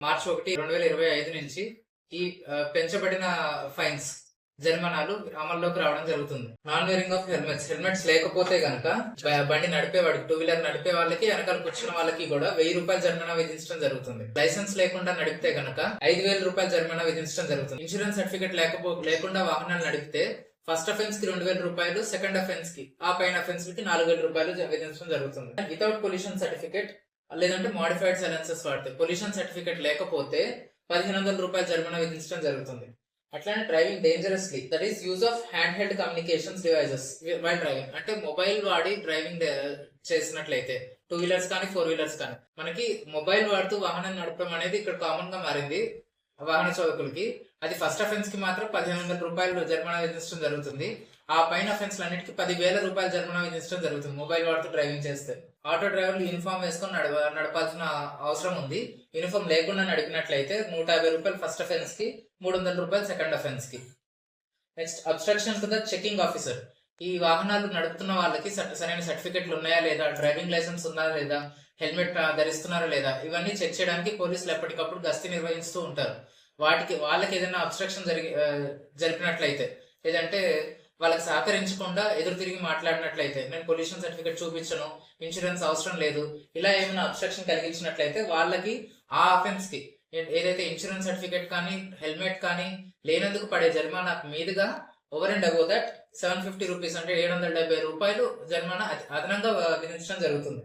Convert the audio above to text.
మార్చి 1, 2025 నుంచి ఈ పెంచబడిన ఫైన్స్ జరిమానాలు అమల్లోకి రావడం జరుగుతుంది. నాన్ వేరింగ్ ఆఫ్ హెల్మెట్స్ లేకపోతే గనక బండి నడిపేవాడికి, 2 వీలర్ నడిపే వాళ్ళకి, వెనకాల కూర్చున్న వాళ్ళకి కూడా 1000 రూపాయల జరిమానా విధించడం జరుగుతుంది. లైసెన్స్ లేకుండా నడిపితే గనక 5000 రూపాయల జరిమానా విధించడం జరుగుతుంది. ఇన్సూరెన్స్ సర్టిఫికేట్ లేకుండా వాహనాలు నడిపితే ఫస్ట్ అఫెన్స్ కి 2000 రూపాయలు, సెకండ్ అఫెన్స్ కి, ఆ పైన అఫెన్స్ కి 4000 రూపాయలు విధించడం జరుగుతుంది. వితౌట్ పొల్యూషన్ సర్టిఫికేట్ లేదంటే మాడిఫైడ్ సైలెన్సెస్ వాడితే, పొల్యూషన్ సర్టిఫికేట్ లేకపోతే 1500 రూపాయల జరిమానా విధించడం జరుగుతుంది. అట్లానే driving dangerously, that is use of hand held communications devices while driving, అంటే మొబైల్ వాడి డ్రైవింగ్ చేసినట్లయితే 2 వీలర్స్ కానీ 4 వీలర్స్ కానీ, మనకి మొబైల్ వాడుతూ వాహనం నడపడం అనేది ఇక్కడ కామన్ గా మారింది వాహన చోదకులకి. అది ఫస్ట్ అఫెన్స్ కి మాత్రం 1500 రూపాయలు జరిమానా విధించడం జరుగుతుంది. ఆ పైన అఫెన్స్ అన్నిటికీ 10,000 రూపాయల జరిమానా విధించడం జరుగుతుంది మొబైల్ వాడుతూ డ్రైవింగ్ చేస్తే. ఆటో డ్రైవర్లు యూనిఫామ్ వేసుకొని నడపాల్సిన అవసరం ఉంది. యూనిఫామ్ లేకుండా నడిపినట్లయితే 150 రూపాయలు ఫస్ట్ అఫెన్స్ కి, 300 రూపాయలు సెకండ్ అఫెన్స్ కి. Next, obstruction to the checking officer. ఈ వాహనాలు నడుపుతున్న వాళ్ళకి సరైన సర్టిఫికెట్లు ఉన్నాయా లేదా, డ్రైవింగ్ లైసెన్స్ ఉందా లేదా, హెల్మెట్ ధరిస్తున్నారా లేదా, ఇవన్నీ చెక్ చేయడానికి పోలీసులు ఎప్పటికప్పుడు గస్తీ నిర్వహిస్తూ ఉంటారు. వాళ్ళకి ఏదైనా అబ్స్ట్రక్షన్ జరిపినట్లయితే, లేదంటే వాళ్ళకి సహకరించకుండా ఎదురు తిరిగి మాట్లాడినట్లయితే, నేను పొల్యూషన్ సర్టిఫికేట్ చూపించను, ఇన్సూరెన్స్ అవసరం లేదు, ఇలా ఏమైనా అబ్స్ట్రక్షన్ కలిగించినట్లయితే వాళ్ళకి ఆ అఫెన్స్ కి ఏదైతే ఇన్సూరెన్స్ సర్టిఫికేట్ కానీ హెల్మెట్ కానీ లేనందుకు పడే జరిమానా మీదుగా over and above that 750 rupees, అంటే 770 రూపాయలు జరిమానా అదనంగా విధించడం జరుగుతుంది.